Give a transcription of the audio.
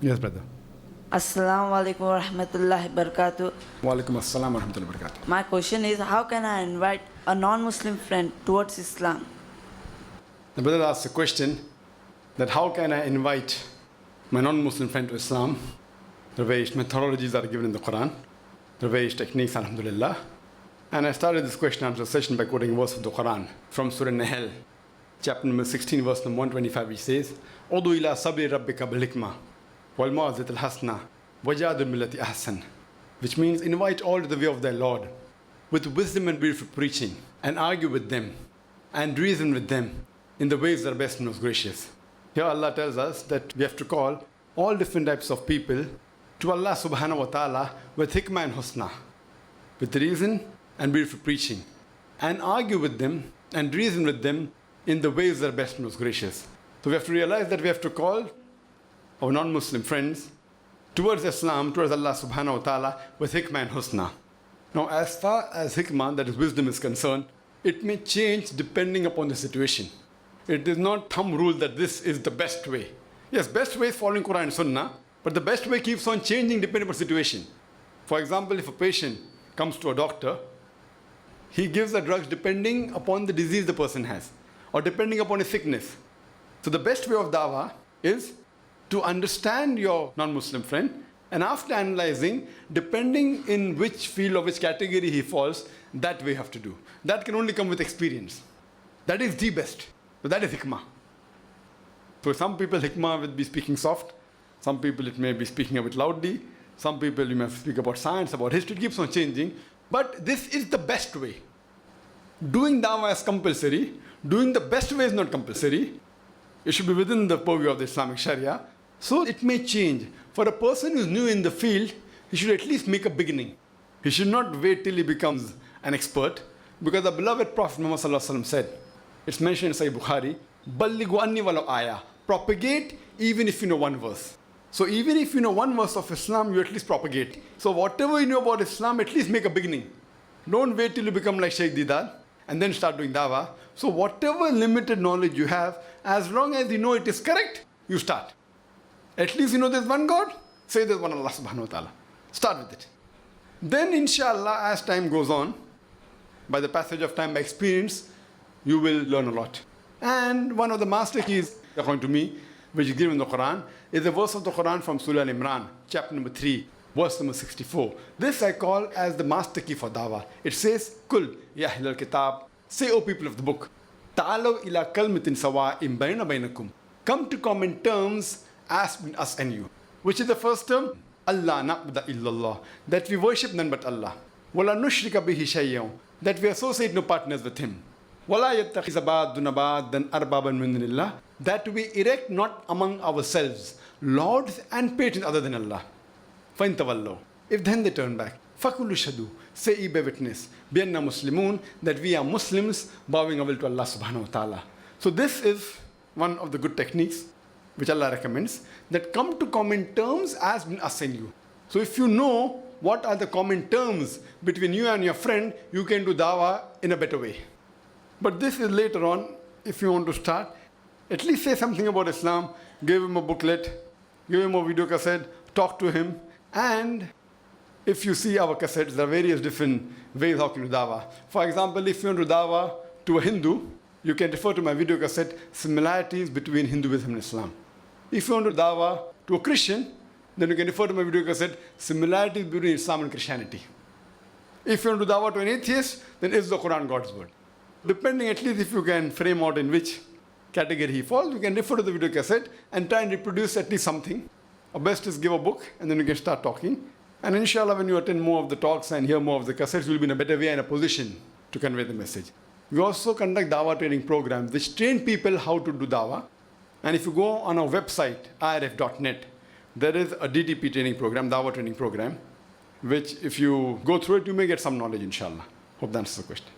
Yes, brother. Assalamu alaikum wa rahmatullahi wa barakatuh. Wa alaikum assalam wa rahmatullahi wa barakatuh. My question is, how can I invite a non-Muslim friend towards Islam? The brother asked a question that how can I invite my non-Muslim friend to Islam? The various methodologies are given in the Quran, the various techniques, alhamdulillah. And I started this question answer session by quoting a verse of the Quran from Surah Nahl, chapter number 16, verse number 125, which says, Udu ila sabri rabbika bil hikmah wal mawazat al hasna wajadul millati ahsan, which means invite all to the way of their Lord with wisdom and beautiful preaching, and argue with them and reason with them in the ways that are best and most gracious. Here Allah tells us that we have to call all different types of people to Allah subhanahu wa ta'ala with hikmah and husna, with reason and beautiful preaching, and argue with them and reason with them in the ways that are best and most gracious. So we have to realize that we have to call our non-Muslim friends towards Islam, towards Allah subhanahu wa ta'ala with hikmah and husna. Now, as far as hikmah, that is wisdom, is concerned, it may change depending upon the situation. It is not thumb rule that this is the best way. Yes, best way is following Quran and Sunnah, but the best way keeps on changing depending upon the situation. For example, if a patient comes to a doctor, he gives the drugs depending upon the disease the person has, or depending upon his sickness. So the best way of dawah is to understand your non-Muslim friend, and after analyzing, depending in which field or which category he falls, that way you have to do. That can only come with experience. That is the best. So that is hikmah. For some people, hikmah will be speaking soft. Some people, it may be speaking a bit loudly. Some people, you may speak about science, about history. It keeps on changing. But this is the best way. Doing dawah is compulsory. Doing the best way is not compulsory. It should be within the purview of the Islamic Sharia. So it may change. For a person who is new in the field, he should at least make a beginning. He should not wait till he becomes an expert. Because the beloved Prophet Muhammad said, it's mentioned in Sahih Bukhari, Ballighu anni walau ayah. Propagate even if you know one verse. So even if you know one verse of Islam, you at least propagate. So whatever you know about Islam, at least make a beginning. Don't wait till you become like Shaykh Didar and then start doing dawah. So whatever limited knowledge you have, as long as you know it is correct, you start. At least you know there's one God, say there's one Allah subhanahu wa ta'ala. Start with it. Then inshallah, as time goes on, by the passage of time, by experience, you will learn a lot. And one of the master keys, according to me, which is given in the Quran, is a verse of the Quran from Surah Al-Imran, chapter number 3, verse number 64. This I call as the master key for dawah. It says, Kul ya ahlal kitab, say, O people of the book, ta'alaw ila kalmatin sawa'im bayna baynakum. Come to common terms as between us and you. Which is the first term? Allah na'budu illallah. That we worship none but Allah. Wala nushrika bihi shay'an. That we associate no partners with Him. Wala yattakhiza ba'duna ba'dan arbaban min dunillah. That we erect not among ourselves lords and patrons other than Allah. Fain tawallu. If then they turn back, fakulu shadu. Say ye bear witness. Bianna muslimun. That we are Muslims bowing our will to Allah subhanahu wa ta'ala. So this is one of the good techniques which Allah recommends, that come to common terms as between us and you. So if you know what are the common terms between you and your friend, you can do dawah in a better way. But this is later on, if you want to start, at least say something about Islam, give him a booklet, give him a video cassette, talk to him, and if you see our cassettes, there are various different ways how to do dawah. For example, if you want to do dawah to a Hindu, you can refer to my video cassette, Similarities Between Hinduism and Islam. If you want to dawah to a Christian, then you can refer to my video cassette, Similarities Between Islam and Christianity. If you want to dawah to an atheist, then is the Quran God's word? Depending at least if you can frame out in which category he falls, you can refer to the video cassette and try and reproduce at least something. Or best is give a book and then you can start talking. And inshallah, when you attend more of the talks and hear more of the cassettes, you will be in a better way and a position to convey the message. We also conduct dawah training programs which train people how to do dawah. And if you go on our website, irf.net, there is a DTP training program, dawah training program, which if you go through it, you may get some knowledge, inshallah. Hope that answers the question.